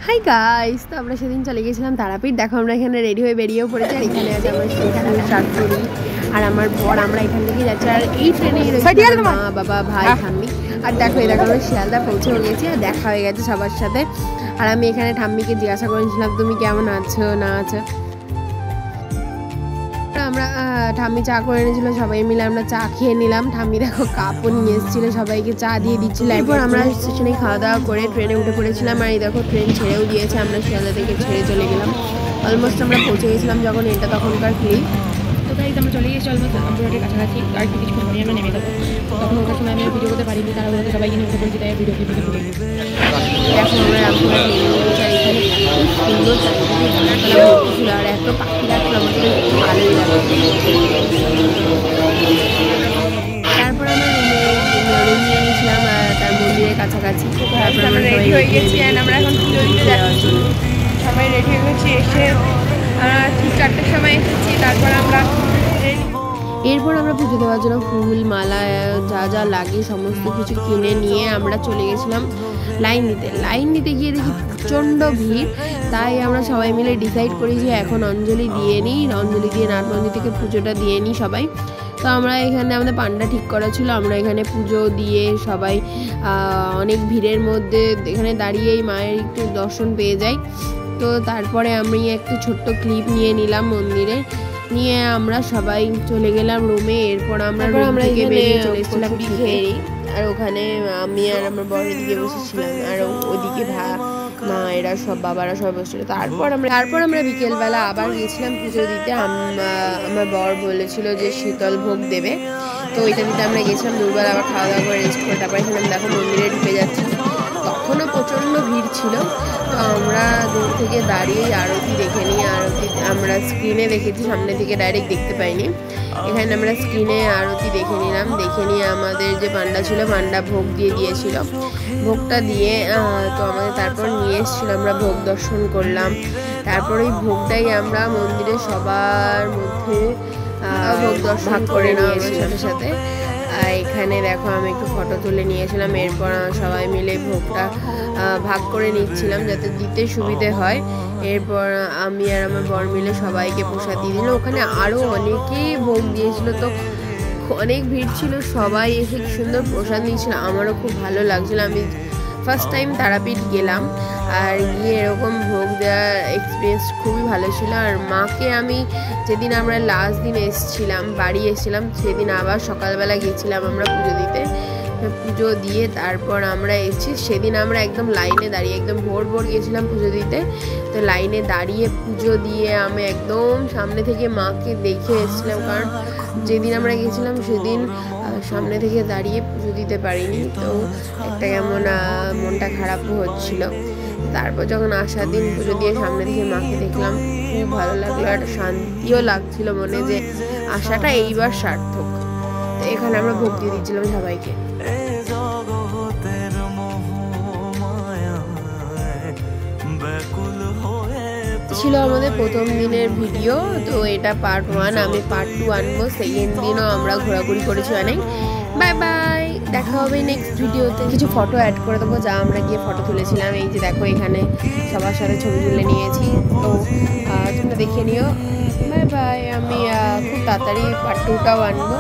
Hi guys, তো আমরা সেদিন চলে গেছিলাম তারাপীঠ। দেখো আমরা এখানে রেডি হয়ে বেরিয়েও পড়েছি। আর এখানে আছে আমার শাশুড়ি আর আমার বর। আমরা এখান থেকে যাচ্ছি। আর এই ট্রেনে মা বাবা ভাই ঠাম্মি। আর দেখো আমরা শিয়ালদা পৌঁছেও গেছি আর দেখা হয়ে গেছে সবার সাথে। আর আমি এখানে ঠাম্মিকে জিজ্ঞাসা করেছিলাম তুমি কেমন আছো না আছো। আমরা ঠাম্মি চা করে এনেছিল, সবাই মিলে আমরা চা খেয়ে নিলাম। ঠাম্মি দেখো কাপও নিয়ে এসেছিল, সবাইকে চা দিয়ে দিচ্ছিল। এরপর আমরা স্টেশনে খাওয়া দাওয়া করে ট্রেনে উঠে পড়েছিলাম। আর এই দেখো ট্রেন ছেড়েও দিয়েছে, আমরা শিয়ালদা থেকে ছেড়ে চলে গেলাম। অলমোস্ট আমরা পৌঁছে গেছিলাম যখন এটা তখনকার ক্লিপ। তো গাইজ আমরা চলে গেছি অলমোস্ট রামপুরহাটের কাছাকাছি। আর কিছুক্ষণ পরে আমরা নেমে যাবো। তখন ওটার সময় আমি ভিডিও করতে পারিনি, তারা বলতে সবাইকে নিয়ে উঠে পড়েছি, তাই ভিডিও করতে ভুলে গেছি। এখন আমরা রামপুরহাট নেমে গেছি। আর এখানে সুন্দর চারিদিকে ছিল আর এত পাখি রাখলো আমাদের ভালোই লাগছে। তারপর আমরা রুম নিয়ে গেছিলাম তার মন্দিরের কাছাকাছি। তারপর আমরা রেডি হয়ে গেছি। আমরা এখন পুজো দিতে যাচ্ছি। সবাই রেডি হয়ে গেছি, এসে আমরা ঠিক 4টার সময় এসেছি। তারপর এরপর আমরা পুজো দেওয়ার জন্য ফুল মালা যা যা লাগে সমস্ত কিছু কিনে নিয়ে আমরা চলে গেছিলাম লাইন নিতে গিয়ে দেখি প্রচণ্ড ভিড়। তাই আমরা সবাই মিলে ডিসাইড করি যে এখন অঞ্জলি দিয়ে নিই, অঞ্জলি দিয়ে নাটমন্দির থেকে পুজোটা দিয়ে নিই সবাই। তো আমরা এখানে আমাদের পান্ডা ঠিক করা ছিল, আমরা এখানে পুজো দিয়ে সবাই অনেক ভিড়ের মধ্যে এখানে দাঁড়িয়েই মায়ের একটু দর্শন পেয়ে যাই। তো তারপরে আমি একটু ছোট্ট ক্লিপ নিয়ে নিলাম মন্দিরে, নিয়ে আমরা সবাই চলে গেলাম রুমে। এরপর আমরা থেকে বেরিয়ে চলে এসেছিলাম খেয়েই। আর ওখানে আমি আর আমার বরের দিকে বসেছিলাম, আর ওদিকে মা এরা সব বাবারা সব বসছিল। তারপর আমরা বিকেলবেলা আবার গেছিলাম পুজো দিতে। আমার বর বলেছিল যে শীতল ভোগ দেবে, তো ওইটা দিতে আমরা গেছিলাম। দুপুরবেলা আবার খাওয়া দাওয়া করে রেস্ট করে তারপর এখানে দেখো মন্দিরে ঢুকে যাচ্ছি। তখনও প্রচণ্ড ভিড় ছিল। তো আমরা দূর থেকে দাঁড়িয়ে আরতি দেখে নিই। আরতি আমরা স্ক্রিনে দেখেছি, সামনে থেকে ডাইরেক্ট দেখতে পাইনি। এখানে আমরা স্ক্রিনে আরতি দেখে নিলাম। দেখে নিয়ে আমাদের যে পান্ডা ছিল পান্ডা ভোগ দিয়ে দিয়েছিল, ভোগটা দিয়ে তো আমাদের তারপর নিয়ে এসেছিলো, আমরা ভোগ দর্শন করলাম। তারপর ওই ভোগটাই আমরা মন্দিরে সবার মধ্যে ভোগ দর্শন করে নিয়েছি সাথে সাথে। এখানে দেখো আমি একটু ফটো তুলে নিয়েছিলাম। এরপর সবাই মিলে ভোগটা ভাগ করে নিচ্ছিলাম যাতে দিতে সুবিধে হয়। এরপর আমি আর আমার বর মিলে সবাইকে প্রসাদ দিয়ে দিল। ওখানে আরও অনেকেই ভোগ দিয়েছিল, তো অনেক ভিড় ছিল। সবাই এসে সুন্দর প্রসাদ নিয়েছিল, আমারও খুব ভালো লাগছিল। আমি ফার্স্ট টাইম তারাপীঠ গেলাম, আর গিয়ে এরকম ভোগ দেওয়ার এক্সপিরিয়েন্স খুবই ভালো ছিল। আর মাকে আমি যেদিন আমরা লাস্ট দিন বাড়ি এসেছিলাম, সেদিন আবার সকালবেলা গেছিলাম আমরা পুজো দিতে। পুজো দিয়ে তারপর আমরা এসেছি। সেদিন আমরা একদম লাইনে দাঁড়িয়ে একদম ভোর গেছিলাম পুজো দিতে। তো লাইনে দাঁড়িয়ে পুজো দিয়ে আমি একদম সামনে থেকে মাকে দেখে এসেছিলাম, কারণ যেদিন আমরা গেছিলাম সেদিন সামনে থেকে দাঁড়িয়ে পুজো দিতে পারিনি। তো একটা কেমন মনটা খারাপও হচ্ছিল। তারপর যখন আসার দিন পুজো দিয়ে সামনে থেকে মাকে দেখলাম, খুব ভালো লাগলো। একটা শান্তিও লাগছিল মনে যে আশাটা এইবার সার্থক। এখানে আমরা ভোগ দিয়ে দিচ্ছিলাম সবাইকে। ছিল আমাদের প্রথম দিনের ভিডিও। তো এটা পার্ট 1, আমি পার্ট 2 আনবো। সেকেন্ড দিনও আমরা ঘোরাঘুরি করেছি অনেক। বাই বাই, দেখা হবে নেক্সট ভিডিওতে। কিছু ফটো অ্যাড করে দেবো যা আমরা গিয়ে ফটো তুলেছিলাম। এই যে দেখো এখানে সবার সাথে ছবি তুলে নিয়েছি, তো তোমরা দেখে নিও। বাই বাই, আমি খুব তাড়াতাড়ি পার্ট 2টাও আনবো।